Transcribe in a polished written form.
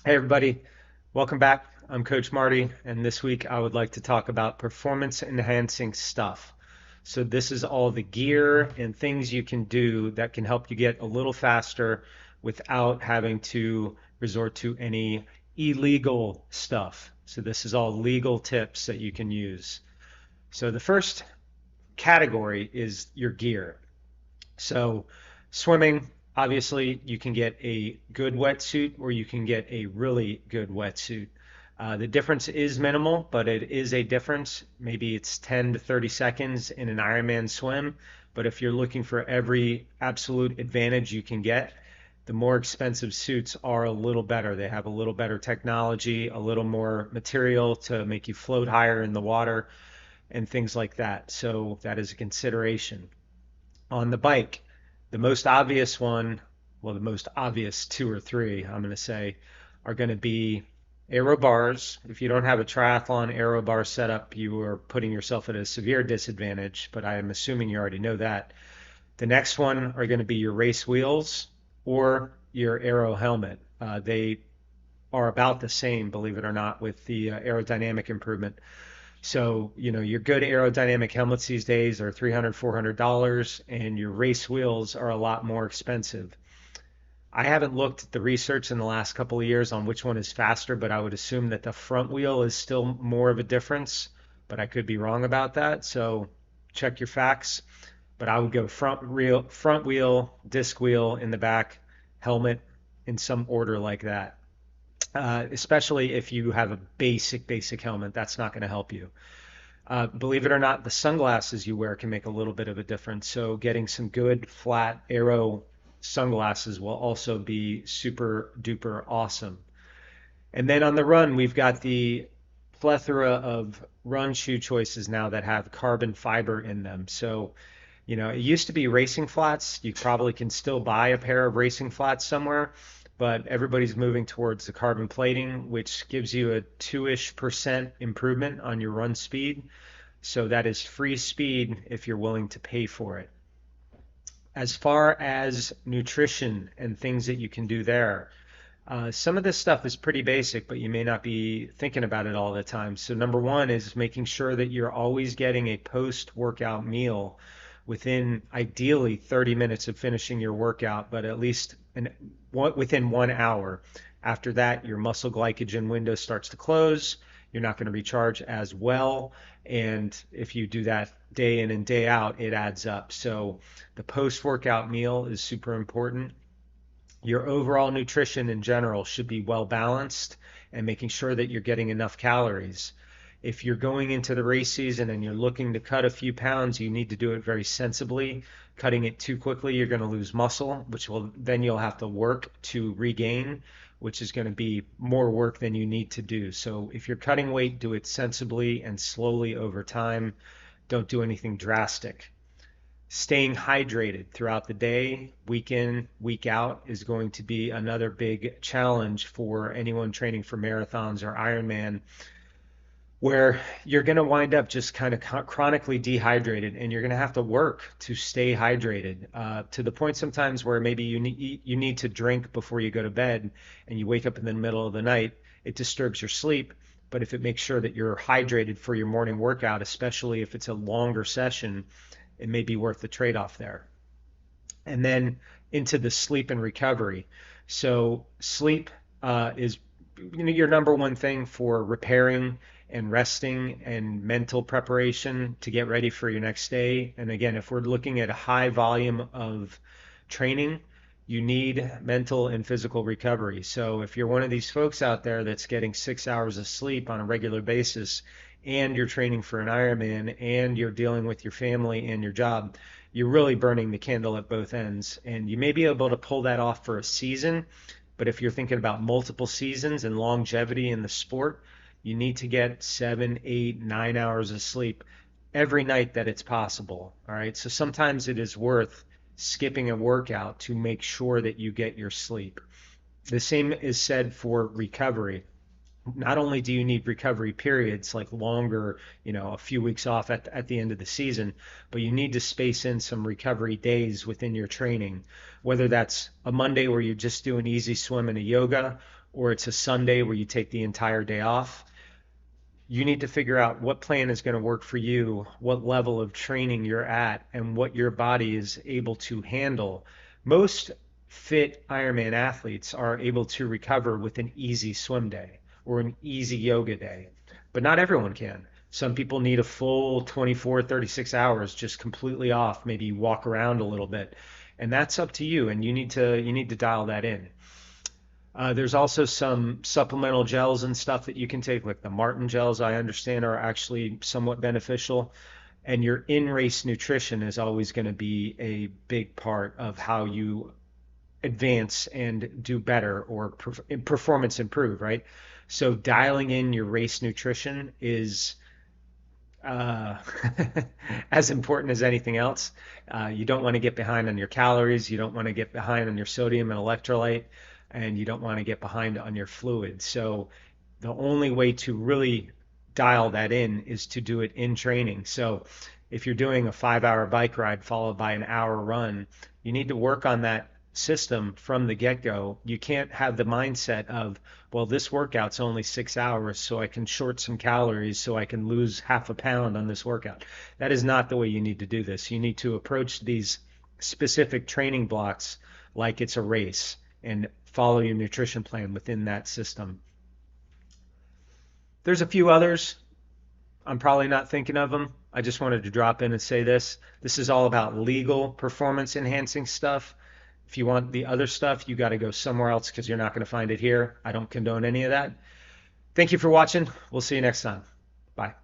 Hey everybody, welcome back. I'm Coach Marty, and this week I would like to talk about performance enhancing stuff. So this is all the gear and things you can do that can help you get a little faster without having to resort to any illegal stuff. So this is all legal tips that you can use. So the first category is your gear. So, swimming, obviously, you can get a good wetsuit or you can get a really good wetsuit. The difference is minimal, but it is a difference. Maybe it's 10 to 30 seconds in an Ironman swim. But if you're looking for every absolute advantage you can get, the more expensive suits are a little better. They have a little better technology, a little more material to make you float higher in the water, and things like that. So, that is a consideration. On the bike, the most obvious one, well, the most obvious two or three, I'm going to say, are going to be aero bars. If you don't have a triathlon aero bar setup, you are putting yourself at a severe disadvantage, but I am assuming you already know that. The next one are going to be your race wheels or your aero helmet. They are about the same, believe it or not, with the aerodynamic improvement. So, your good aerodynamic helmets these days are $300, $400, and your race wheels are a lot more expensive. I haven't looked at the research in the last couple of years on which one is faster, but I would assume that the front wheel is still more of a difference, but I could be wrong about that. So check your facts. But I would go front wheel, disc wheel in the back, helmet in some order like that. Especially if you have a basic helmet, that's not going to help you. Believe it or not, the sunglasses you wear can make a little bit of a difference. So getting some good flat aero sunglasses will also be super duper awesome. And then on the run, we've got the plethora of run shoe choices now that have carbon fiber in them. So, it used to be racing flats. You probably can still buy a pair of racing flats somewhere, but everybody's moving towards the carbon plating, which gives you a 2-ish% improvement on your run speed. So that is free speed if you're willing to pay for it. As far as nutrition and things that you can do there, some of this stuff is pretty basic, but you may not be thinking about it all the time. So, number one is making sure that you're always getting a post workout meal within ideally 30 minutes of finishing your workout, but at least within 1 hour. After that, your muscle glycogen window starts to close. You're not going to recharge as well. And if you do that day in and day out, it adds up. So the post workout meal is super important. Your overall nutrition in general should be well balanced and making sure that you're getting enough calories. If you're going into the race season and you're looking to cut a few pounds, you need to do it very sensibly. Cutting it too quickly, you're going to lose muscle, which will then you'll have to work to regain, which is going to be more work than you need to do. So if you're cutting weight, do it sensibly and slowly over time. Don't do anything drastic. Staying hydrated throughout the day, week in, week out, is going to be another big challenge for anyone training for marathons or Ironman, where you're going to wind up just kind of chronically dehydrated and you're going to have to work to stay hydrated to the point sometimes where maybe you need to drink before you go to bed and you wake up in the middle of the night. It disturbs your sleep. But if it makes sure that you're hydrated for your morning workout, especially if it's a longer session, it may be worth the trade-off there. And then into the sleep and recovery. So sleep is your number one thing for repairing and resting and mental preparation to get ready for your next day. And again, if we're looking at a high volume of training, you need mental and physical recovery. So if you're one of these folks out there that's getting 6 hours of sleep on a regular basis, and you're training for an Ironman, and you're dealing with your family and your job, you're really burning the candle at both ends. And you may be able to pull that off for a season, but if you're thinking about multiple seasons and longevity in the sport, you need to get 7, 8, 9 hours of sleep every night that it's possible. All right. So sometimes it is worth skipping a workout to make sure that you get your sleep. The same is said for recovery. Not only do you need recovery periods like longer, a few weeks off at the end of the season, but you need to space in some recovery days within your training, whether that's a Monday where you just do an easy swim and a yoga, or it's a Sunday where you take the entire day off. You need to figure out what plan is going to work for you, what level of training you're at, and what your body is able to handle. Most fit Ironman athletes are able to recover with an easy swim day or an easy yoga day, but not everyone can. Some people need a full 24, 36 hours just completely off, maybe walk around a little bit. And that's up to you, and you need to dial that in. There's also some supplemental gels and stuff that you can take, like the Martin gels, I understand are actually somewhat beneficial. And your in-race nutrition is always going to be a big part of how you advance and do better or performance improve, right? So dialing in your race nutrition is uh, as important as anything else. You don't want to get behind on your calories. You don't want to get behind on your sodium and electrolyte, and you don't want to get behind on your fluid. So the only way to really dial that in is to do it in training. So if you're doing a 5 hour bike ride followed by an hour run, you need to work on that system from the get-go. You can't have the mindset of, well, this workout's only 6 hours, so I can short some calories so I can lose half a pound on this workout. That is not the way you need to do this. You need to approach these specific training blocks like it's a race and follow your nutrition plan within that system. There's a few others. I'm probably not thinking of them. I just wanted to drop in and say this. This is all about legal performance enhancing stuff. If you want the other stuff, you got to go somewhere else because you're not going to find it here. I don't condone any of that. Thank you for watching. We'll see you next time. Bye.